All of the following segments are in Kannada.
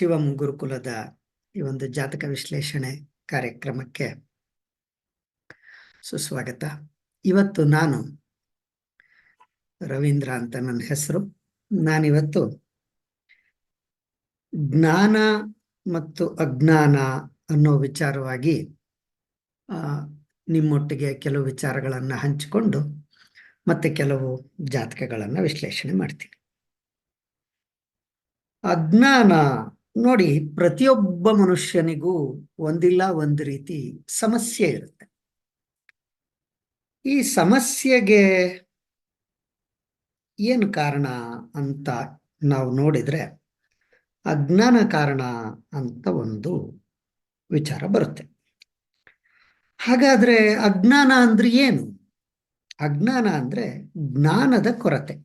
ಶಿವಂ ಗುರುಕುಲದ ಈ ಒಂದು ಜಾತಕ ವಿಶ್ಲೇಷಣೆ ಕಾರ್ಯಕ್ರಮಕ್ಕೆ ಸುಸ್ವಾಗತ. ಇವತ್ತು ನಾನು ರವೀಂದ್ರ ಅಂತ ನನ್ನ ಹೆಸರು. ನಾನಿವತ್ತು ಜ್ಞಾನ ಮತ್ತು ಅಜ್ಞಾನ ಅನ್ನೋ ವಿಚಾರವಾಗಿ ನಿಮ್ಮೊಟ್ಟಿಗೆ ಕೆಲವು ವಿಚಾರಗಳನ್ನು ಹಂಚಿಕೊಂಡು ಮತ್ತೆ ಕೆಲವು ಜಾತಕಗಳನ್ನು ವಿಶ್ಲೇಷಣೆ ಮಾಡ್ತೀನಿ. ಅಜ್ಞಾನ ನೋಡಿ, ಪ್ರತಿಯೊಬ್ಬ ಮನುಷ್ಯನಿಗೂ ಒಂದಿಲ್ಲ ಒಂದು ರೀತಿ ಸಮಸ್ಯೆ ಇರುತ್ತೆ. ಈ ಸಮಸ್ಯೆಗೆ ಏನು ಕಾರಣ ಅಂತ ನಾವು ನೋಡಿದ್ರೆ ಅಜ್ಞಾನ ಕಾರಣ ಅಂತ ಒಂದು ವಿಚಾರ ಬರುತ್ತೆ. ಹಾಗಾದ್ರೆ ಅಜ್ಞಾನ ಅಂದ್ರೆ ಏನು? ಅಜ್ಞಾನ ಅಂದ್ರೆ ಜ್ಞಾನದ ಕೊರತೆ.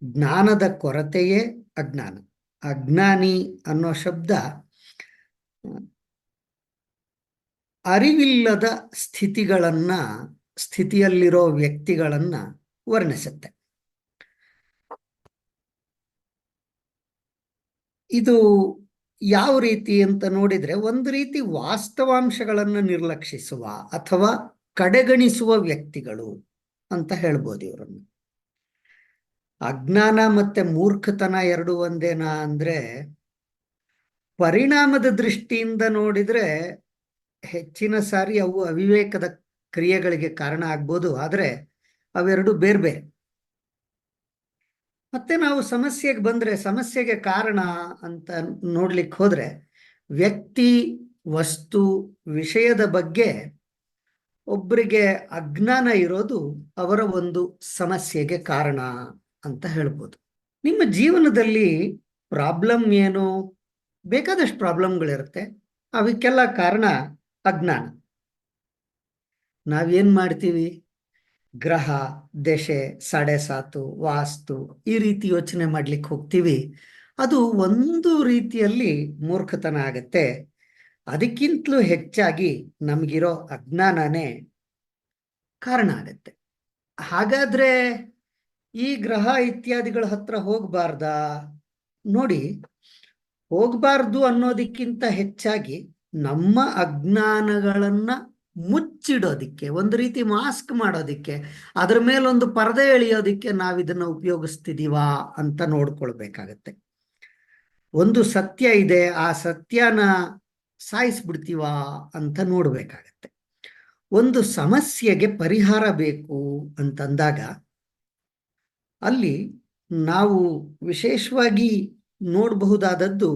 ಜ್ಞಾನದ ಕೊರತೆಯೇ ಅಜ್ಞಾನ. ಅಜ್ಞಾನಿ ಅನ್ನೋ ಶಬ್ದ ಅರಿವಿಲ್ಲದ ಸ್ಥಿತಿಯಲ್ಲಿರೋ ವ್ಯಕ್ತಿಗಳನ್ನ ವರ್ಣಿಸುತ್ತೆ. ಇದು ಯಾವ ರೀತಿ ಅಂತ ನೋಡಿದ್ರೆ, ಒಂದು ರೀತಿ ವಾಸ್ತವಾಂಶಗಳನ್ನು ನಿರ್ಲಕ್ಷಿಸುವ ಅಥವಾ ಕಡೆಗಣಿಸುವ ವ್ಯಕ್ತಿಗಳು ಅಂತ ಹೇಳ್ಬೋದು ಇವರನ್ನು. ಅಜ್ಞಾನ ಮತ್ತೆ ಮೂರ್ಖತನ ಎರಡು ಒಂದೇನಾ ಅಂದ್ರೆ, ಪರಿಣಾಮದ ದೃಷ್ಟಿಯಿಂದ ನೋಡಿದ್ರೆ ಹೆಚ್ಚಿನ ಸಾರಿ ಅವು ಅವಿವೇಕದ ಕ್ರಿಯೆಗಳಿಗೆ ಕಾರಣ ಆಗ್ಬೋದು, ಆದರೆ ಅವೆರಡು ಬೇರೆ ಬೇರೆ. ಮತ್ತೆ ನಾವು ಸಮಸ್ಯೆಗೆ ಬಂದ್ರೆ, ಸಮಸ್ಯೆಗೆ ಕಾರಣ ಅಂತ ನೋಡ್ಲಿಕ್ಕೆ ಹೋದ್ರೆ ವ್ಯಕ್ತಿ, ವಸ್ತು, ವಿಷಯದ ಬಗ್ಗೆ ಒಬ್ಬರಿಗೆ ಅಜ್ಞಾನ ಇರೋದು ಅವರ ಒಂದು ಸಮಸ್ಯೆಗೆ ಕಾರಣ ಅಂತ ಹೇಳ್ಬೋದು. ನಿಮ್ಮ ಜೀವನದಲ್ಲಿ ಪ್ರಾಬ್ಲಮ್ ಏನು? ಬೇಕಾದಷ್ಟು ಪ್ರಾಬ್ಲಮ್ಗಳಿರುತ್ತೆ. ಅವಕ್ಕೆಲ್ಲ ಕಾರಣ ಅಜ್ಞಾನ. ನಾವೇನ್ ಮಾಡ್ತೀವಿ? ಗ್ರಹ, ದಶೆ, ಸಾಡೆಸಾತು, ವಾಸ್ತು ಈ ರೀತಿ ಯೋಚನೆ ಮಾಡ್ಲಿಕ್ಕೆ ಹೋಗ್ತೀವಿ. ಅದು ಒಂದು ರೀತಿಯಲ್ಲಿ ಮೂರ್ಖತನ ಆಗತ್ತೆ. ಅದಕ್ಕಿಂತಲೂ ಹೆಚ್ಚಾಗಿ ನಮಗಿರೋ ಅಜ್ಞಾನನೇ ಕಾರಣ ಆಗತ್ತೆ. ಹಾಗಾದ್ರೆ ಈ ಗ್ರಹ ಇತ್ಯಾದಿಗಳ ಹತ್ರ ಹೋಗಬಾರ್ದಾ? ನೋಡಿ, ಹೋಗಬಾರ್ದು ಅನ್ನೋದಕ್ಕಿಂತ ಹೆಚ್ಚಾಗಿ ನಮ್ಮ ಅಜ್ಞಾನಗಳನ್ನ ಮುಚ್ಚಿಡೋದಿಕ್ಕೆ, ಒಂದು ರೀತಿ ಮಾಸ್ಕ್ ಮಾಡೋದಿಕ್ಕೆ, ಅದ್ರ ಮೇಲೊಂದು ಪರದೆ ಎಳೆಯೋದಿಕ್ಕೆ ನಾವಿದನ್ನ ಉಪಯೋಗಿಸ್ತಿದೀವಾ ಅಂತ ನೋಡ್ಕೊಳ್ಬೇಕಾಗತ್ತೆ. ಒಂದು ಸತ್ಯ ಇದೆ, ಆ ಸತ್ಯನ ಸಾಯಿಸ್ಬಿಡ್ತೀವಾ ಅಂತ ನೋಡ್ಬೇಕಾಗತ್ತೆ. ಒಂದು ಸಮಸ್ಯೆಗೆ ಪರಿಹಾರ ಬೇಕು ಅಂತಂದಾಗ ಅಲ್ಲಿ ನಾವು ವಿಶೇಷವಾಗಿ ನೋಡಬಹುದಾದದ್ದು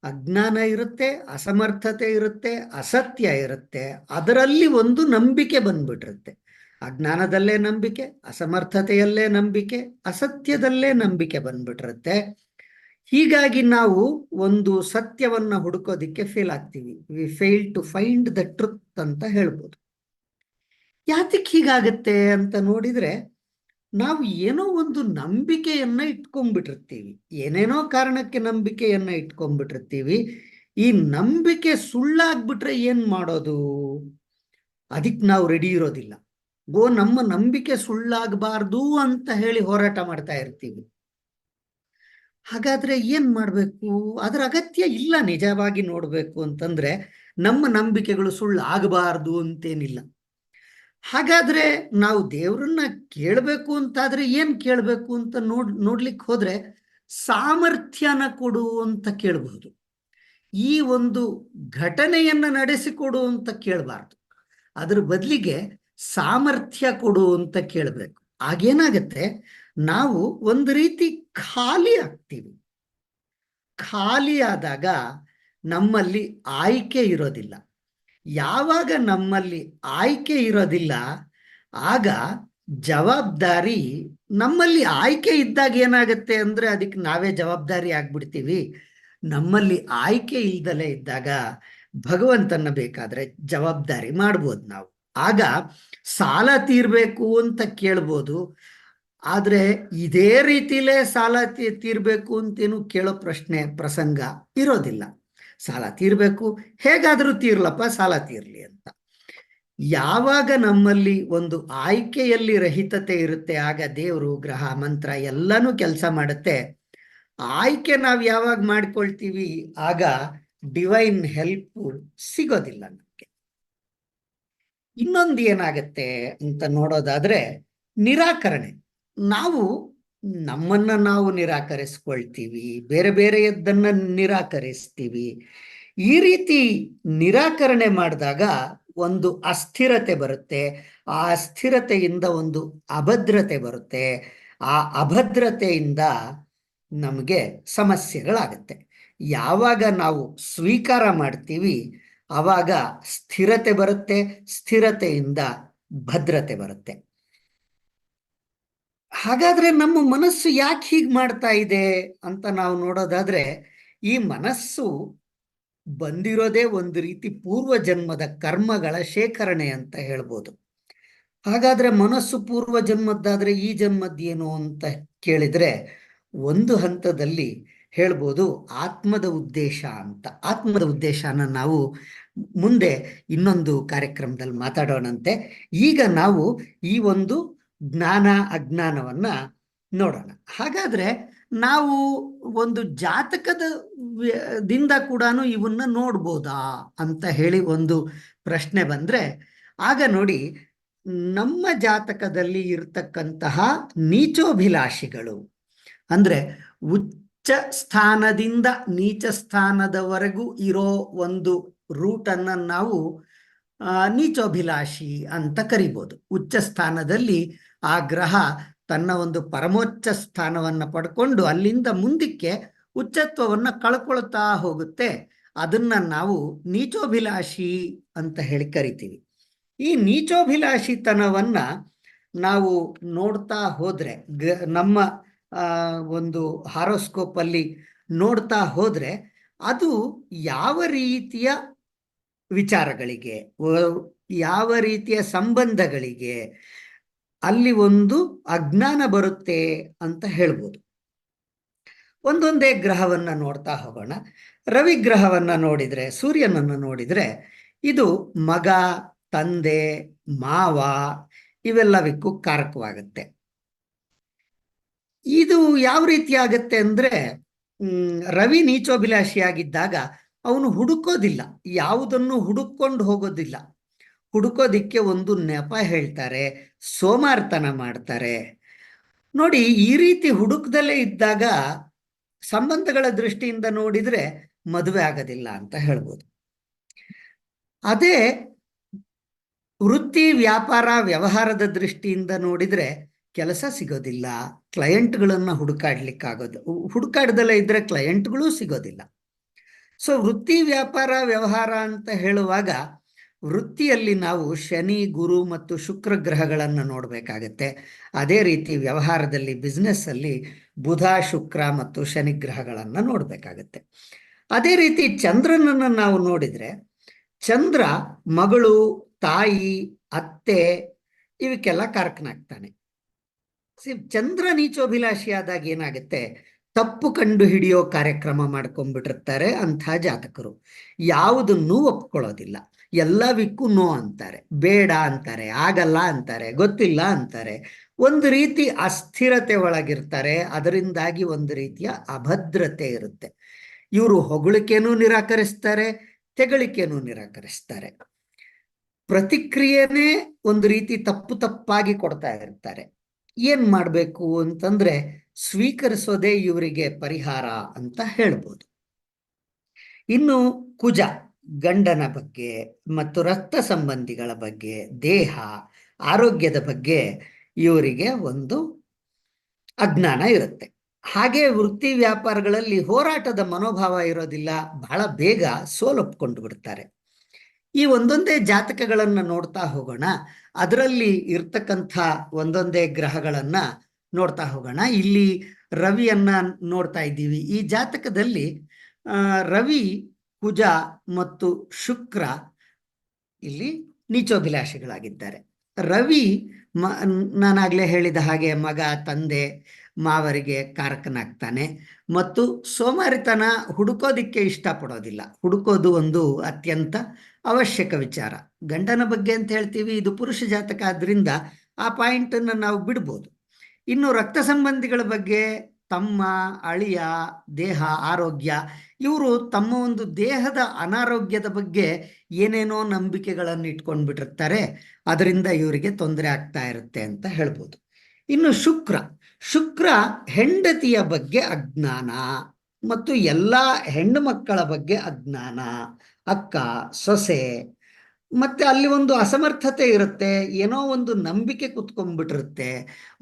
ಅಜ್ಞಾನ ಇರುತ್ತೆ, ಅಸಮರ್ಥತೆ ಇರುತ್ತೆ, ಅಸತ್ಯ ಇರುತ್ತೆ. ಅದರಲ್ಲಿ ಒಂದು ನಂಬಿಕೆ ಬಂದ್ಬಿಟ್ಟಿರುತ್ತೆ. ಅಜ್ಞಾನದಲ್ಲೇ ನಂಬಿಕೆ, ಅಸಮರ್ಥತೆಯಲ್ಲೇ ನಂಬಿಕೆ, ಅಸತ್ಯದಲ್ಲೇ ನಂಬಿಕೆ ಬಂದ್ಬಿಟ್ಟಿರುತ್ತೆ. ಹೀಗಾಗಿ ನಾವು ಒಂದು ಸತ್ಯವನ್ನ ಹುಡುಕೋದಿಕ್ಕೆ ಫೇಲ್ ಆಗ್ತೀವಿ. We fail to find the truth ಅಂತ ಹೇಳ್ಬೋದು. ಯಾತಕ್ಕೆ ಹೀಗಾಗತ್ತೆ ಅಂತ ನೋಡಿದ್ರೆ, ನಾವು ಏನೋ ಒಂದು ನಂಬಿಕೆಯನ್ನ ಇಟ್ಕೊಂಡ್ಬಿಟ್ಟಿರ್ತೀವಿ. ಏನೇನೋ ಕಾರಣಕ್ಕೆ ನಂಬಿಕೆಯನ್ನ ಇಟ್ಕೊಂಡ್ಬಿಟ್ಟಿರ್ತೀವಿ. ಈ ನಂಬಿಕೆ ಸುಳ್ಳಾಗ್ಬಿಟ್ರೆ ಏನ್ ಮಾಡೋದು? ಅದಕ್ಕೆ ನಾವು ರೆಡಿ ಇರೋದಿಲ್ಲ. ನಮ್ಮ ನಂಬಿಕೆ ಸುಳ್ಳಾಗಬಾರ್ದು ಅಂತ ಹೇಳಿ ಹೋರಾಟ ಮಾಡ್ತಾ ಇರ್ತೀವಿ. ಹಾಗಾದ್ರೆ ಏನ್ ಮಾಡ್ಬೇಕು? ಅದರ ಅಗತ್ಯ ಇಲ್ಲ. ನಿಜವಾಗಿ ನೋಡ್ಬೇಕು ಅಂತಂದ್ರೆ ನಮ್ಮ ನಂಬಿಕೆಗಳು ಸುಳ್ಳು ಆಗಬಾರ್ದು ಅಂತೇನಿಲ್ಲ. ಹಾಗಾದ್ರೆ ನಾವು ದೇವ್ರನ್ನ ಕೇಳಬೇಕು ಅಂತಾದ್ರೆ ಏನ್ ಕೇಳಬೇಕು ಅಂತ ನೋಡ್ಲಿಕ್ಕೆ ಹೋದ್ರೆ ಸಾಮರ್ಥ್ಯನ ಕೊಡು ಅಂತ ಕೇಳಬಹುದು. ಈ ಒಂದು ಘಟನೆಯನ್ನ ನಡೆಸಿಕೊಡು ಅಂತ ಕೇಳಬಾರ್ದು. ಅದ್ರ ಬದಲಿಗೆ ಸಾಮರ್ಥ್ಯ ಕೊಡು ಅಂತ ಕೇಳಬೇಕು. ಆಗೇನಾಗತ್ತೆ, ನಾವು ಒಂದು ರೀತಿ ಖಾಲಿ ಆಗ್ತೀವಿ. ಖಾಲಿ ಆದಾಗ ನಮ್ಮಲ್ಲಿ ಆಯ್ಕೆ ಇರೋದಿಲ್ಲ. ಯಾವಾಗ ನಮ್ಮಲ್ಲಿ ಆಯ್ಕೆ ಇರೋದಿಲ್ಲ, ಆಗ ಜವಾಬ್ದಾರಿ ನಮ್ಮಲ್ಲಿ ಆಯ್ಕೆ ಇದ್ದಾಗ ಏನಾಗುತ್ತೆ ಅಂದ್ರೆ ಅದಕ್ಕೆ ನಾವೇ ಜವಾಬ್ದಾರಿ ಆಗ್ಬಿಡ್ತೀವಿ. ನಮ್ಮಲ್ಲಿ ಆಯ್ಕೆ ಇಲ್ದಲೇ ಇದ್ದಾಗ ಭಗವಂತನ ಬೇಕಾದ್ರೆ ಜವಾಬ್ದಾರಿ ಮಾಡ್ಬೋದು ನಾವು. ಆಗ ಸಾಲ ತೀರ್ಬೇಕು ಅಂತ ಕೇಳ್ಬೋದು, ಆದ್ರೆ ಇದೇ ರೀತಿಲೇ ಸಾಲ ತೀರ್ಬೇಕು ಅಂತೇನು ಕೇಳೋ ಪ್ರಸಂಗ ಇರೋದಿಲ್ಲ. ಸಾಲ ತೀರ್ಬೇಕು, ಹೇಗಾದ್ರೂ ತೀರ್ಲಪ್ಪ, ಸಾಲ ತೀರ್ಲಿ ಅಂತ. ಯಾವಾಗ ನಮ್ಮಲ್ಲಿ ಒಂದು ಆಯ್ಕೆಯಲ್ಲಿ ರಹಿತತೆ ಇರುತ್ತೆ, ಆಗ ದೇವರು, ಗ್ರಹ, ಮಂತ್ರ ಎಲ್ಲನೂ ಕೆಲಸ ಮಾಡುತ್ತೆ. ಆಯ್ಕೆ ನಾವು ಯಾವಾಗ ಮಾಡ್ಕೊಳ್ತೀವಿ ಆಗ ಡಿವೈನ್ ಹೆಲ್ಪ್ ಸಿಗೋದಿಲ್ಲ ನಮಗೆ. ಇನ್ನೊಂದು ಏನಾಗತ್ತೆ ಅಂತ ನೋಡೋದಾದ್ರೆ ನಿರಾಕರಣೆ. ನಾವು ನಮ್ಮನ್ನ ನಾವು ನಿರಾಕರಿಸ್ಕೊಳ್ತೀವಿ, ಬೇರೆ ಬೇರೆಯದ್ದನ್ನ ನಿರಾಕರಿಸ್ತೀವಿ. ಈ ರೀತಿ ನಿರಾಕರಣೆ ಮಾಡಿದಾಗ ಒಂದು ಅಸ್ಥಿರತೆ ಬರುತ್ತೆ. ಆ ಅಸ್ಥಿರತೆಯಿಂದ ಒಂದು ಅಭದ್ರತೆ ಬರುತ್ತೆ. ಆ ಅಭದ್ರತೆಯಿಂದ ನಮಗೆ ಸಮಸ್ಯೆಗಳಾಗತ್ತೆ. ಯಾವಾಗ ನಾವು ಸ್ವೀಕಾರ ಮಾಡ್ತೀವಿ ಆವಾಗ ಸ್ಥಿರತೆ ಬರುತ್ತೆ, ಸ್ಥಿರತೆಯಿಂದ ಭದ್ರತೆ ಬರುತ್ತೆ. ಹಾಗಾದ್ರೆ ನಮ್ಮ ಮನಸ್ಸು ಯಾಕೆ ಹೀಗೆ ಮಾಡ್ತಾ ಇದೆ ಅಂತ ನಾವು ನೋಡೋದಾದ್ರೆ, ಈ ಮನಸ್ಸು ಬಂದಿರೋದೇ ಒಂದು ರೀತಿ ಪೂರ್ವ ಜನ್ಮದ ಕರ್ಮಗಳ ಶೇಖರಣೆ ಅಂತ ಹೇಳ್ಬೋದು. ಹಾಗಾದ್ರೆ ಮನಸ್ಸು ಪೂರ್ವ ಜನ್ಮದ್ದಾದ್ರೆ ಈ ಜನ್ಮದ್ದೇನು ಅಂತ ಕೇಳಿದ್ರೆ ಒಂದು ಹಂತದಲ್ಲಿ ಹೇಳ್ಬೋದು ಆತ್ಮದ ಉದ್ದೇಶ ಅಂತ. ಆತ್ಮದ ಉದ್ದೇಶನ ನಾವು ಮುಂದೆ ಇನ್ನೊಂದು ಕಾರ್ಯಕ್ರಮದಲ್ಲಿ ಮಾತಾಡೋಣಂತೆ. ಈಗ ನಾವು ಈ ಒಂದು ಜ್ಞಾನ ಅಜ್ಞಾನವನ್ನ ನೋಡೋಣ. ಹಾಗಾದ್ರೆ ನಾವು ಒಂದು ಜಾತಕದ ದಿಂದ ಕೂಡ ಇವನ್ನ ನೋಡ್ಬೋದಾ ಅಂತ ಹೇಳಿ ಒಂದು ಪ್ರಶ್ನೆ ಬಂದ್ರೆ, ಆಗ ನೋಡಿ, ನಮ್ಮ ಜಾತಕದಲ್ಲಿ ಇರ್ತಕ್ಕಂತಹ ನೀಚೋಭಿಲಾಷಿಗಳು ಅಂದ್ರೆ ಉಚ್ಚ ಸ್ಥಾನದಿಂದ ನೀಚ ಸ್ಥಾನದವರೆಗೂ ಇರೋ ಒಂದು ರೂಟನ್ನು ನಾವು ನೀಚೋಭಿಲಾಷಿ ಅಂತ ಕರಿಬೋದು. ಉಚ್ಚ ಸ್ಥಾನದಲ್ಲಿ ಆ ಗ್ರಹ ತನ್ನ ಒಂದು ಪರಮೋಚ್ಚ ಸ್ಥಾನವನ್ನು ಪಡ್ಕೊಂಡು ಅಲ್ಲಿಂದ ಮುಂದಕ್ಕೆ ಉಚ್ಚತ್ವವನ್ನು ಕಳ್ಕೊಳ್ತಾ ಹೋಗುತ್ತೆ. ಅದನ್ನ ನಾವು ನೀಚೋಭಿಲಾಷಿ ಅಂತ ಹೇಳಿ ಕರಿತೀವಿ. ಈ ನೀಚೋಭಿಲಾಷಿತನವನ್ನ ನಾವು ನೋಡ್ತಾ ಹೋದ್ರೆ ನಮ್ಮ ಒಂದು ಹಾರೋಸ್ಕೋಪ್ ಅಲ್ಲಿ ನೋಡ್ತಾ ಹೋದ್ರೆ ಅದು ಯಾವ ರೀತಿಯ ವಿಚಾರಗಳಿಗೆ, ಯಾವ ರೀತಿಯ ಸಂಬಂಧಗಳಿಗೆ ಅಲ್ಲಿ ಒಂದು ಅಜ್ಞಾನ ಬರುತ್ತೆ ಅಂತ ಹೇಳ್ಬೋದು. ಒಂದೊಂದೇ ಗ್ರಹವನ್ನ ನೋಡ್ತಾ ಹೋಗೋಣ. ರವಿ ಗ್ರಹವನ್ನ ನೋಡಿದ್ರೆ, ಸೂರ್ಯನನ್ನು ನೋಡಿದ್ರೆ, ಇದು ಮಗ, ತಂದೆ, ಮಾವ ಇವೆಲ್ಲವಕ್ಕೂ ಕಾರಕವಾಗುತ್ತೆ. ಇದು ಯಾವ ರೀತಿ ಆಗತ್ತೆ ಅಂದ್ರೆ, ರವಿ ನೀಚೋಭಿಲಾಷಿಯಾಗಿದ್ದಾಗ ಅವನು ಹುಡುಕೋದಿಲ್ಲ, ಯಾವುದನ್ನು ಹುಡುಕೊಂಡು ಹೋಗೋದಿಲ್ಲ. ಹುಡುಕೋದಿಕ್ಕೆ ಒಂದು ನೆಪ ಹೇಳ್ತಾರೆ, ಸೋಮಾರ್ತನ ಮಾಡ್ತಾರೆ. ನೋಡಿ, ಈ ರೀತಿ ಹುಡುಕದಲ್ಲೇ ಇದ್ದಾಗ ಸಂಬಂಧಗಳ ದೃಷ್ಟಿಯಿಂದ ನೋಡಿದ್ರೆ ಮದುವೆ ಆಗೋದಿಲ್ಲ ಅಂತ ಹೇಳ್ಬೋದು. ಅದೇ ವೃತ್ತಿ, ವ್ಯಾಪಾರ, ವ್ಯವಹಾರದ ದೃಷ್ಟಿಯಿಂದ ನೋಡಿದ್ರೆ ಕೆಲಸ ಸಿಗೋದಿಲ್ಲ, ಕ್ಲೈಂಟ್ಗಳನ್ನ ಹುಡುಕಾಡ್ಲಿಕ್ಕಾಗೋದು, ಹುಡುಕಾಡ್ದಲ್ಲೇ ಇದ್ರೆ ಕ್ಲೈಂಟ್ಗಳು ಸಿಗೋದಿಲ್ಲ. ಸೊ ವೃತ್ತಿ, ವ್ಯಾಪಾರ, ವ್ಯವಹಾರ ಅಂತ ಹೇಳುವಾಗ ವೃತ್ತಿಯಲ್ಲಿ ನಾವು ಶನಿ, ಗುರು ಮತ್ತು ಶುಕ್ರ ಗ್ರಹಗಳನ್ನು ನೋಡಬೇಕಾಗತ್ತೆ. ಅದೇ ರೀತಿ ವ್ಯವಹಾರದಲ್ಲಿ, ಬಿಸ್ನೆಸ್ ಅಲ್ಲಿ ಬುಧ, ಶುಕ್ರ ಮತ್ತು ಶನಿ ಗ್ರಹಗಳನ್ನು ನೋಡಬೇಕಾಗತ್ತೆ. ಅದೇ ರೀತಿ ಚಂದ್ರನನ್ನು ನಾವು ನೋಡಿದ್ರೆ, ಚಂದ್ರ ಮಗಳು, ತಾಯಿ, ಅತ್ತೆ ಇವಕ್ಕೆಲ್ಲ ಕಾರಕನಾಗ್ತಾನೆ. ಚಂದ್ರ ನೀಚೋಭಿಲಾಷಿ ಆದಾಗ ಏನಾಗುತ್ತೆ, ತಪ್ಪು ಕಂಡು ಹಿಡಿಯೋ ಕಾರ್ಯಕ್ರಮ ಮಾಡ್ಕೊಂಡ್ಬಿಟ್ಟಿರ್ತಾರೆ ಅಂಥ ಜಾತಕರು. ಯಾವುದನ್ನೂ ಒಪ್ಕೊಳ್ಳೋದಿಲ್ಲ, ಎಲ್ಲವಕ್ಕೂ ನೋ ಅಂತಾರೆ, ಬೇಡ ಅಂತಾರೆ, ಆಗಲ್ಲ ಅಂತಾರೆ, ಗೊತ್ತಿಲ್ಲ ಅಂತಾರೆ. ಒಂದು ರೀತಿ ಅಸ್ಥಿರತೆ ಒಳಗಿರ್ತಾರೆ. ಅದರಿಂದಾಗಿ ಒಂದು ರೀತಿಯ ಅಭದ್ರತೆ ಇರುತ್ತೆ. ಇವರು ಹೊಗಳಿಕೆನೂ ನಿರಾಕರಿಸ್ತಾರೆ, ತೆಗಳಿಕೆನೂ ನಿರಾಕರಿಸ್ತಾರೆ. ಪ್ರತಿಕ್ರಿಯೆನೇ ಒಂದು ರೀತಿ ತಪ್ಪು ತಪ್ಪಾಗಿ ಕೊಡ್ತಾ ಇರ್ತಾರೆ. ಏನ್ ಮಾಡಬೇಕು ಅಂತಂದ್ರೆ ಸ್ವೀಕರಿಸೋದೇ ಇವರಿಗೆ ಪರಿಹಾರ ಅಂತ ಹೇಳ್ಬೋದು. ಇನ್ನು ಕುಜ, ಗಂಡನ ಬಗ್ಗೆ ಮತ್ತು ರಕ್ತ ಸಂಬಂಧಿಗಳ ಬಗ್ಗೆ, ದೇಹ ಆರೋಗ್ಯದ ಬಗ್ಗೆ ಇವರಿಗೆ ಒಂದು ಅಜ್ಞಾನ ಇರುತ್ತೆ. ಹಾಗೆ ವೃತ್ತಿ ವ್ಯಾಪಾರಗಳಲ್ಲಿ ಹೋರಾಟದ ಮನೋಭಾವ ಇರೋದಿಲ್ಲ, ಬಹಳ ಬೇಗ ಸೋಲೊಪ್ಕೊಂಡು ಬಿಡ್ತಾರೆ. ಈ ಒಂದೊಂದೇ ಜಾತಕಗಳನ್ನ ನೋಡ್ತಾ ಹೋಗೋಣ. ಅದರಲ್ಲಿ ಇರ್ತಕ್ಕಂಥ ಒಂದೊಂದೇ ಗ್ರಹಗಳನ್ನ ನೋಡ್ತಾ ಹೋಗೋಣ. ಇಲ್ಲಿ ರವಿಯನ್ನ ನೋಡ್ತಾ ಇದ್ದೀವಿ. ಈ ಜಾತಕದಲ್ಲಿ ರವಿ, ಕುಜ ಮತ್ತು ಶುಕ್ರ ಇಲ್ಲಿ ನೀಚೋಭಿಲಾಷಿಗಳಾಗಿದ್ದಾರೆ. ರವಿ ನಾನಾಗ್ಲೇ ಹೇಳಿದ ಹಾಗೆ ಮಗ, ತಂದೆ, ಮಾವರಿಗೆ ಕಾರಕನಾಗ್ತಾನೆ. ಮತ್ತು ಸೋಮಾರಿತನ, ಹುಡುಕೋದಿಕ್ಕೆ ಇಷ್ಟಪಡೋದಿಲ್ಲ. ಹುಡುಕೋದು ಒಂದು ಅತ್ಯಂತ ಅವಶ್ಯಕ ವಿಚಾರ. ಗಂಡನ ಬಗ್ಗೆ ಅಂತ ಹೇಳ್ತೀವಿ, ಇದು ಪುರುಷ ಜಾತಕ ಆದ್ರಿಂದ ಆ ಪಾಯಿಂಟನ್ನು ನಾವು ಬಿಡ್ಬೋದು. ಇನ್ನು ರಕ್ತ ಸಂಬಂಧಿಗಳ ಬಗ್ಗೆ ತಮ್ಮ, ಅಳಿಯ, ದೇಹ ಆರೋಗ್ಯ, ಇವರು ತಮ್ಮ ಒಂದು ದೇಹದ ಅನಾರೋಗ್ಯದ ಬಗ್ಗೆ ಏನೇನೋ ನಂಬಿಕೆಗಳನ್ನು ಇಟ್ಕೊಂಡ್ಬಿಟ್ಟಿರ್ತಾರೆ. ಅದರಿಂದ ಇವರಿಗೆ ತೊಂದರೆ ಆಗ್ತಾ ಇರುತ್ತೆ ಅಂತ ಹೇಳ್ಬೋದು. ಇನ್ನು ಶುಕ್ರ ಹೆಂಡತಿಯ ಬಗ್ಗೆ ಅಜ್ಞಾನ ಮತ್ತು ಎಲ್ಲ ಹೆಣ್ಣು ಮಕ್ಕಳ ಬಗ್ಗೆ ಅಜ್ಞಾನ, ಅಕ್ಕ ಸೊಸೆ, ಮತ್ತೆ ಅಲ್ಲಿ ಒಂದು ಅಸಮರ್ಥತೆ ಇರುತ್ತೆ, ಏನೋ ಒಂದು ನಂಬಿಕೆ ಕುತ್ಕೊಂಡ್ಬಿಟ್ಟಿರುತ್ತೆ.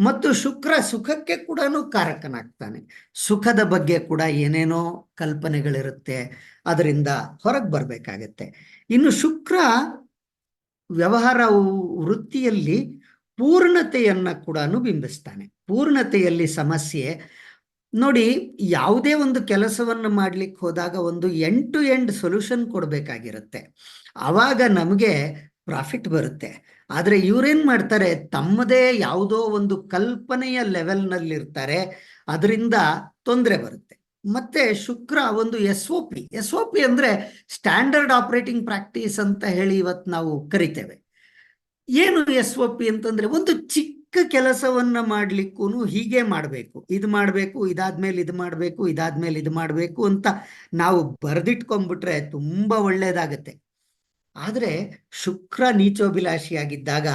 ಮತ್ತು ಶುಕ್ರ ಸುಖಕ್ಕೆ ಕೂಡ ಕಾರಕನಾಗ್ತಾನೆ. ಸುಖದ ಬಗ್ಗೆ ಕೂಡ ಏನೇನೋ ಕಲ್ಪನೆಗಳಿರುತ್ತೆ, ಅದರಿಂದ ಹೊರಗೆ ಬರಬೇಕಾಗತ್ತೆ. ಇನ್ನು ಶುಕ್ರ ವ್ಯವಹಾರ ವೃತ್ತಿಯಲ್ಲಿ ಪೂರ್ಣತೆಯನ್ನ ಕೂಡ ಬಿಂಬಿಸ್ತಾನೆ. ಪೂರ್ಣತೆಯಲ್ಲಿ ಸಮಸ್ಯೆ ನೋಡಿ, ಯಾವುದೇ ಒಂದು ಕೆಲಸವನ್ನು ಮಾಡ್ಲಿಕ್ಕೆ ಹೋದಾಗ ಒಂದು ಎಂಡ್ ಟು ಎಂಡ್ ಸೊಲ್ಯೂಷನ್ ಕೊಡಬೇಕಾಗಿರುತ್ತೆ, ಆವಾಗ ನಮಗೆ ಪ್ರಾಫಿಟ್ ಬರುತ್ತೆ. ಆದರೆ ಇವರೇನ್ ಮಾಡ್ತಾರೆ, ತಮ್ಮದೇ ಯಾವುದೋ ಒಂದು ಕಲ್ಪನೆಯ ಲೆವೆಲ್ನಲ್ಲಿರ್ತಾರೆ, ಅದರಿಂದ ತೊಂದರೆ ಬರುತ್ತೆ. ಮತ್ತೆ ಶುಕ್ರ ಒಂದು ಎಸ್ ಒ ಪಿ ಅಂದ್ರೆ ಸ್ಟ್ಯಾಂಡರ್ಡ್ ಆಪರೇಟಿಂಗ್ ಪ್ರಾಕ್ಟೀಸ್ ಅಂತ ಹೇಳಿ ಇವತ್ತು ನಾವು ಕರಿತೇವೆ. ಏನು ಎಸ್.ಒ.ಪಿ ಅಂತಂದ್ರೆ, ಒಂದು ಚಿಕ್ಕ ಕೆಲಸವನ್ನ ಮಾಡ್ಲಿಕ್ಕೂ ಹೀಗೆ ಮಾಡಬೇಕು, ಇದು ಮಾಡಬೇಕು, ಇದಾದ್ಮೇಲೆ ಇದು ಮಾಡಬೇಕು, ಇದಾದ್ಮೇಲೆ ಇದು ಮಾಡಬೇಕು ಅಂತ ನಾವು ಬರೆದಿಟ್ಕೊಂಡ್ಬಿಟ್ರೆ ತುಂಬಾ ಒಳ್ಳೇದಾಗತ್ತೆ. ಆದ್ರೆ ಶುಕ್ರ ನೀಚೋಭಿಲಾಷಿಯಾಗಿದ್ದಾಗ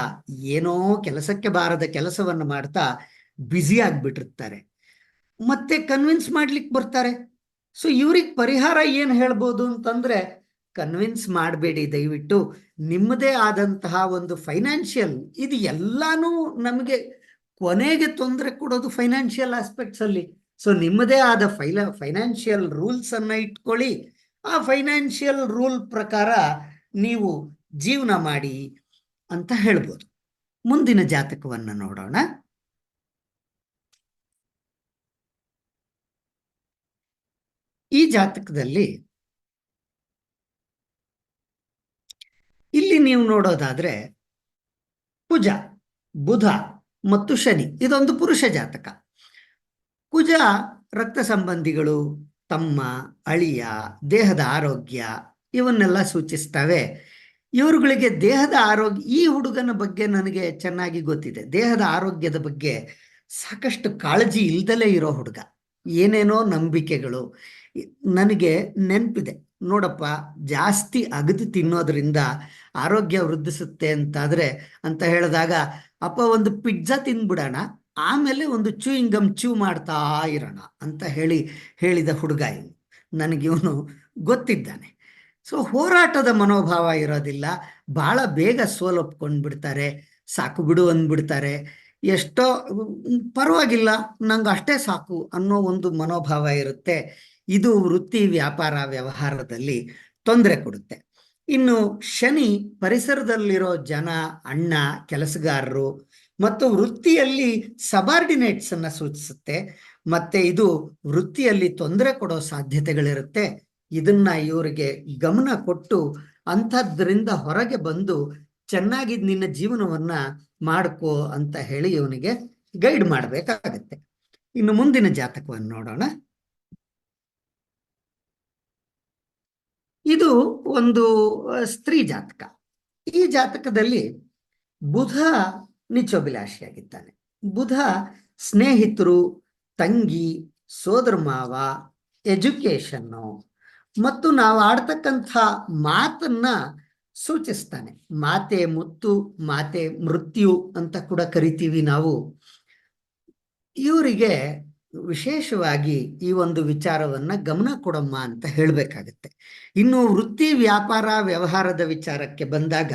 ಏನೋ ಕೆಲಸಕ್ಕೆ ಬಾರದ ಕೆಲಸವನ್ನು ಮಾಡ್ತಾ ಬ್ಯುಸಿ ಆಗ್ಬಿಟ್ಟಿರ್ತಾರೆ, ಮತ್ತೆ ಕನ್ವಿನ್ಸ್ ಮಾಡ್ಲಿಕ್ಕೆ ಬರ್ತಾರೆ. ಸೊ ಇವ್ರಿಗೆ ಪರಿಹಾರ ಏನ್ ಹೇಳ್ಬೋದು ಅಂತಂದ್ರೆ, ಕನ್ವಿನ್ಸ್ ಮಾಡಬೇಡಿ, ದಯವಿಟ್ಟು ನಿಮ್ಮದೇ ಆದಂತಹ ಒಂದು ಫೈನಾನ್ಷಿಯಲ್, ಇದು ಎಲ್ಲಾನು ನಮಗೆ ಕೊನೆಗೆ ತೊಂದರೆ ಕೊಡೋದು ಫೈನಾನ್ಷಿಯಲ್ ಆಸ್ಪೆಕ್ಟ್ಸ್ ಅಲ್ಲಿ. ಸೊ ನಿಮ್ಮದೇ ಆದ ಫೈನಾನ್ಷಿಯಲ್ ರೂಲ್ಸ್ ಅನ್ನ ಇಟ್ಕೊಳ್ಳಿ, ಆ ಫೈನಾನ್ಷಿಯಲ್ ರೂಲ್ ಪ್ರಕಾರ ನೀವು ಜೀವನ ಮಾಡಿ ಅಂತ ಹೇಳ್ಬೋದು. ಮುಂದಿನ ಜಾತಕವನ್ನ ನೋಡೋಣ. ಈ ಜಾತಕದಲ್ಲಿ ಇಲ್ಲಿ ನೀವು ನೋಡೋದಾದ್ರೆ ಕುಜ, ಬುಧ ಮತ್ತು ಶನಿ, ಇದೊಂದು ಪುರುಷ ಜಾತಕ. ಕುಜ ರಕ್ತ ಸಂಬಂಧಿಗಳು, ತಮ್ಮ, ಅಳಿಯ, ದೇಹದ ಆರೋಗ್ಯ ಇವನ್ನೆಲ್ಲ ಸೂಚಿಸ್ತವೆ. ಇವರುಗಳಿಗೆ ದೇಹದ ಆರೋಗ್ಯ, ಈ ಹುಡುಗನ ಬಗ್ಗೆ ನನಗೆ ಚೆನ್ನಾಗಿ ಗೊತ್ತಿದೆ, ದೇಹದ ಆರೋಗ್ಯದ ಬಗ್ಗೆ ಸಾಕಷ್ಟು ಕಾಳಜಿ ಇಲ್ದಲೇ ಇರೋ ಹುಡುಗ, ಏನೇನೋ ನಂಬಿಕೆಗಳು. ನನಗೆ ನೆನಪಿದೆ, ನೋಡಪ್ಪ, ಜಾಸ್ತಿ ಅಗದು ತಿನ್ನೋದ್ರಿಂದ ಆರೋಗ್ಯ ವೃದ್ಧಿಸುತ್ತೆ ಅಂತ ಹೇಳಿದಾಗ, ಅಪ್ಪ ಒಂದು ಪಿಜ್ಜಾ ತಿನ್ಬಿಡೋಣ, ಆಮೇಲೆ ಒಂದು ಚೂಯಿಂಗ್ ಗಮ್ ಚೂ ಮಾಡ್ತಾ ಇರೋಣ ಅಂತ ಹೇಳಿದ ಹುಡುಗ ಇವನು. ನನಗಿವನು ಗೊತ್ತಿದ್ದಾನೆ. ಸೊ ಹೋರಾಟದ ಮನೋಭಾವ ಇರೋದಿಲ್ಲ, ಬಹಳ ಬೇಗ ಸೋಲೊಪ್ಕೊಂಡ್ಬಿಡ್ತಾರೆ, ಸಾಕು ಬಿಡು ಅಂದ್ಬಿಡ್ತಾರೆ, ಎಷ್ಟೋ ಪರವಾಗಿಲ್ಲ ನಂಗೆ ಅಷ್ಟೇ ಸಾಕು ಅನ್ನೋ ಒಂದು ಮನೋಭಾವ ಇರುತ್ತೆ. ಇದು ವೃತ್ತಿ ವ್ಯಾಪಾರ ವ್ಯವಹಾರದಲ್ಲಿ ತೊಂದರೆ ಕೊಡುತ್ತೆ. ಇನ್ನು ಶನಿ ಪರಿಸರದಲ್ಲಿರೋ ಜನ, ಅಣ್ಣ, ಕೆಲಸಗಾರರು ಮತ್ತು ವೃತ್ತಿಯಲ್ಲಿ ಸಬಾರ್ಡಿನೇಟ್ಸ್ ಅನ್ನ ಸೂಚಿಸುತ್ತೆ. ಮತ್ತೆ ಇದು ವೃತ್ತಿಯಲ್ಲಿ ತೊಂದರೆ ಕೊಡೋ ಸಾಧ್ಯತೆಗಳಿರುತ್ತೆ. ಇದನ್ನ ಇವರಿಗೆ ಗಮನ ಕೊಟ್ಟು ಅಂಥದ್ರಿಂದ ಹೊರಗೆ ಬಂದು ಚೆನ್ನಾಗಿ ನಿನ್ನ ಜೀವನವನ್ನ ಮಾಡ್ಕೋ ಅಂತ ಹೇಳಿ ಇವನಿಗೆ ಗೈಡ್ ಮಾಡಬೇಕಾಗತ್ತೆ. ಇನ್ನು ಮುಂದಿನ ಜಾತಕವನ್ನು ನೋಡೋಣ. ಇದು ಒಂದು ಸ್ತ್ರೀ ಜಾತಕ. ಈ ಜಾತಕದಲ್ಲಿ ಬುಧ ನಿಚೋಭಿಲಾಷಿಯಾಗಿದ್ದಾನೆ. ಬುಧ ಸ್ನೇಹಿತರು, ತಂಗಿ, ಸೋದರ ಮಾವ, ಎಜುಕೇಶನ್ನು ಮತ್ತು ನಾವು ಆಡ್ತಕ್ಕಂಥ ಮಾತನ್ನ ಸೂಚಿಸ್ತಾನೆ. ಮಾತೆ ಮುತ್ತು, ಮಾತೆ ಮೃತ್ಯು ಅಂತ ಕೂಡ ಕರಿತೀವಿ ನಾವು. ಇವರಿಗೆ ವಿಶೇಷವಾಗಿ ಈ ಒಂದು ವಿಚಾರವನ್ನ ಗಮನ ಕೊಡಮ್ಮ ಅಂತ ಹೇಳಬೇಕಾಗತ್ತೆ. ಇನ್ನು ವೃತ್ತಿ ವ್ಯಾಪಾರ ವ್ಯವಹಾರದ ವಿಚಾರಕ್ಕೆ ಬಂದಾಗ,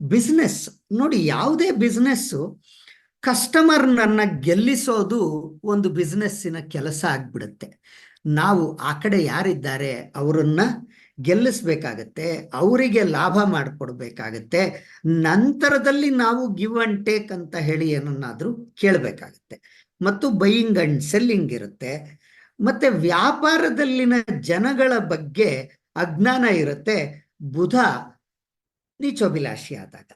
ಬಿಸ್ನೆಸ್ ನೋಡಿ, ಯಾವುದೇ ಬಿಸ್ನೆಸ್ಸು ಕಸ್ಟಮರ್ನನ್ನ ಗೆಲ್ಲಿಸೋದು ಒಂದು ಬಿಸ್ನೆಸ್ಸಿನ ಕೆಲಸ ಆಗ್ಬಿಡುತ್ತೆ. ನಾವು ಆ ಕಡೆ ಯಾರಿದ್ದಾರೆ ಅವರನ್ನ ಗೆಲ್ಲಿಸ್ಬೇಕಾಗತ್ತೆ, ಅವರಿಗೆ ಲಾಭ ಮಾಡಿಕೊಡ್ಬೇಕಾಗತ್ತೆ. ನಂತರದಲ್ಲಿ ನಾವು ಗಿವ್ ಅಂಡ್ ಟೇಕ್ ಅಂತ ಹೇಳಿ ಏನನ್ನಾದ್ರೂ ಕೇಳಬೇಕಾಗತ್ತೆ. ಮತ್ತು ಬೈಯಿಂಗ್ ಅಂಡ್ ಸೆಲ್ಲಿಂಗ್ ಇರುತ್ತೆ. ಮತ್ತೆ ವ್ಯಾಪಾರದಲ್ಲಿನ ಜನಗಳ ಬಗ್ಗೆ ಅಜ್ಞಾನ ಇರುತ್ತೆ ಬುಧ ನೀಚೋಭಿಲಾಷಿ ಆದಾಗ.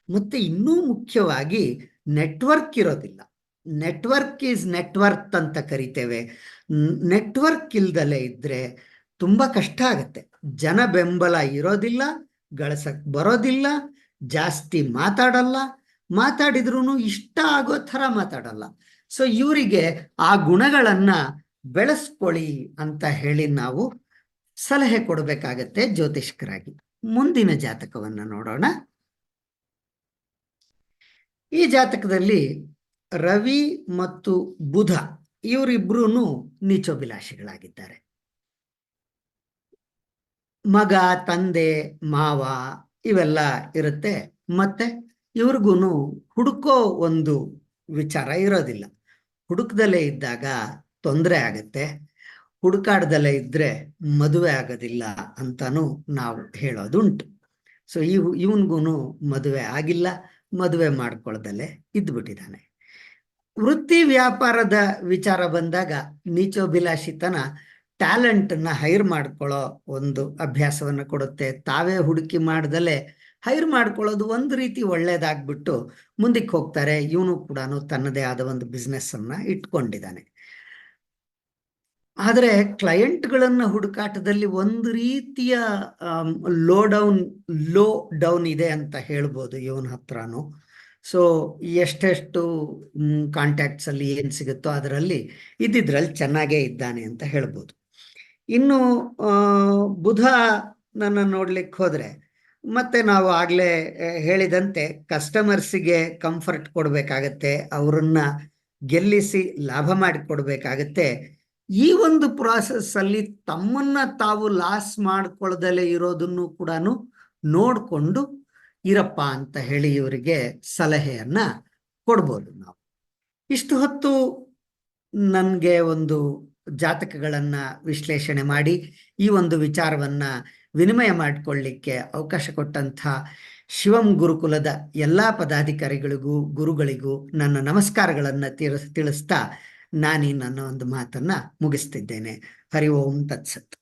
ಮತ್ತೆ ಇನ್ನೂ ಮುಖ್ಯವಾಗಿ ನೆಟ್ವರ್ಕ್ ಇರೋದಿಲ್ಲ. ನೆಟ್ವರ್ಕ್ ಈಸ್ ನೆಟ್ವರ್ಕ್ ಅಂತ ಕರಿತೇವೆ. ನೆಟ್ವರ್ಕ್ ಇಲ್ದಲೇ ಇದ್ರೆ ತುಂಬಾ ಕಷ್ಟ ಆಗತ್ತೆ. ಜನ ಬೆಂಬಲ ಇರೋದಿಲ್ಲ, ಗಳಸಕ್ ಬರೋದಿಲ್ಲ, ಜಾಸ್ತಿ ಮಾತಾಡಲ್ಲ, ಮಾತಾಡಿದ್ರು ಇಷ್ಟ ಆಗೋ ಥರ ಮಾತಾಡಲ್ಲ. ಸೊ ಇವರಿಗೆ ಆ ಗುಣಗಳನ್ನ ಬೆಳೆಸ್ಕೊಳ್ಳಿ ಅಂತ ಹೇಳಿ ನಾವು ಸಲಹೆ ಕೊಡಬೇಕಾಗತ್ತೆ ಜ್ಯೋತಿಷ್ಕರಾಗಿ. ಮುಂದಿನ ಜಾತಕವನ್ನ ನೋಡೋಣ. ಈ ಜಾತಕದಲ್ಲಿ ರವಿ ಮತ್ತು ಬುಧ ಇವರಿಬ್ರು ನೀಚೋಭಿಲಾಷಿಗಳಾಗಿದ್ದಾರೆ. ಮಗ, ತಂದೆ, ಮಾವ ಇವೆಲ್ಲ ಇರುತ್ತೆ. ಮತ್ತೆ ಇವ್ರಿಗೂ ಹುಡುಕೋ ಒಂದು ವಿಚಾರ ಇರೋದಿಲ್ಲ. ಹುಡುಕದಲ್ಲೇ ಇದ್ದಾಗ ತೊಂದರೆ ಆಗತ್ತೆ, ಹುಡುಕಾಡ್ದಲ್ಲೇ ಇದ್ರೆ ಮದುವೆ ಆಗೋದಿಲ್ಲ ಅಂತಾನು ನಾವು ಹೇಳೋದುಂಟು. ಸೊ ಇವನ್ಗೂ ಮದುವೆ ಆಗಿಲ್ಲ, ಮದುವೆ ಮಾಡ್ಕೊಳ್ದಲ್ಲೇ ಇದ್ಬಿಟ್ಟಿದ್ದಾನೆ. ವೃತ್ತಿ ವ್ಯಾಪಾರದ ವಿಚಾರ ಬಂದಾಗ ನೀಚೋಭಿಲಾಷಿತನ ಟ್ಯಾಲೆಂಟನ್ನ ಹೈರ್ ಮಾಡ್ಕೊಳ್ಳೋ ಒಂದು ಅಭ್ಯಾಸವನ್ನು ಕೊಡುತ್ತೆ. ತಾವೇ ಹುಡುಕಿ ಮಾಡ್ದಲೆ ಹೈರ್ ಮಾಡ್ಕೊಳ್ಳೋದು ಒಂದು ರೀತಿ ಒಳ್ಳೇದಾಗ್ಬಿಟ್ಟು ಮುಂದಕ್ಕೆ ಹೋಗ್ತಾರೆ. ಇವನು ಕೂಡ ತನ್ನದೇ ಆದ ಒಂದು ಬಿಸ್ನೆಸ್ ಅನ್ನ ಇಟ್ಕೊಂಡಿದ್ದಾನೆ. ಆದರೆ ಕ್ಲೈಂಟ್ಗಳನ್ನ ಹುಡುಕಾಟದಲ್ಲಿ ಒಂದು ರೀತಿಯ ಲೋ ಡೌನ್ ಇದೆ ಅಂತ ಹೇಳ್ಬೋದು ಇವನ ಹತ್ರನು. ಸೊ ಎಷ್ಟೆಷ್ಟು ಕಾಂಟ್ಯಾಕ್ಟ್ಸ್ ಅಲ್ಲಿ ಏನ್ ಸಿಗುತ್ತೋ ಅದರಲ್ಲಿ ಇದ್ದಿದ್ರಲ್ಲಿ ಚೆನ್ನಾಗೇ ಇದ್ದಾನೆ ಅಂತ ಹೇಳ್ಬೋದು. ಇನ್ನು ಬುಧ ನನ್ನ ನೋಡ್ಲಿಕ್ಕೆ ಹೋದ್ರೆ ಮತ್ತೆ ನಾವು ಆಗ್ಲೇ ಹೇಳಿದಂತೆ ಕಸ್ಟಮರ್ಸಿಗೆ ಕಂಫರ್ಟ್ ಕೊಡ್ಬೇಕಾಗತ್ತೆ, ಅವರನ್ನ ಗೆಲ್ಲಿಸಿ ಲಾಭ ಮಾಡಿಕೊಡ್ಬೇಕಾಗತ್ತೆ. ಈ ಒಂದು ಪ್ರಾಸೆಸ್ ಅಲ್ಲಿ ತಮ್ಮನ್ನ ತಾವು ಲಾಸ್ ಮಾಡ್ಕೊಳ್ದಲೇ ಇರೋದನ್ನು ಕೂಡ ನೋಡ್ಕೊಂಡು ಇರಪ್ಪ ಅಂತ ಹೇಳಿ ಇವರಿಗೆ ಸಲಹೆಯನ್ನ ಕೊಡ್ಬೋದು ನಾವು. ಇಷ್ಟು ಹೊತ್ತು ನನಗೆ ಒಂದು ಜಾತಕಗಳನ್ನ ವಿಶ್ಲೇಷಣೆ ಮಾಡಿ ಈ ಒಂದು ವಿಚಾರವನ್ನ ವಿನಿಮಯ ಮಾಡಿಕೊಳ್ಳಿಕ್ಕೆ ಅವಕಾಶ ಕೊಟ್ಟಂಥ ಶಿವಂ ಗುರುಕುಲದ ಎಲ್ಲ ಪದಾಧಿಕಾರಿಗಳಿಗೂ ಗುರುಗಳಿಗೂ ನನ್ನ ನಮಸ್ಕಾರಗಳನ್ನು ತಿಳಿಸ್ತಾ ನಾನು ನನ್ನ ಒಂದು ಮಾತನ್ನ ಮುಗಿಸ್ತಿದ್ದೇನೆ. ಹರಿ ಓಂ ತತ್ಸತ್.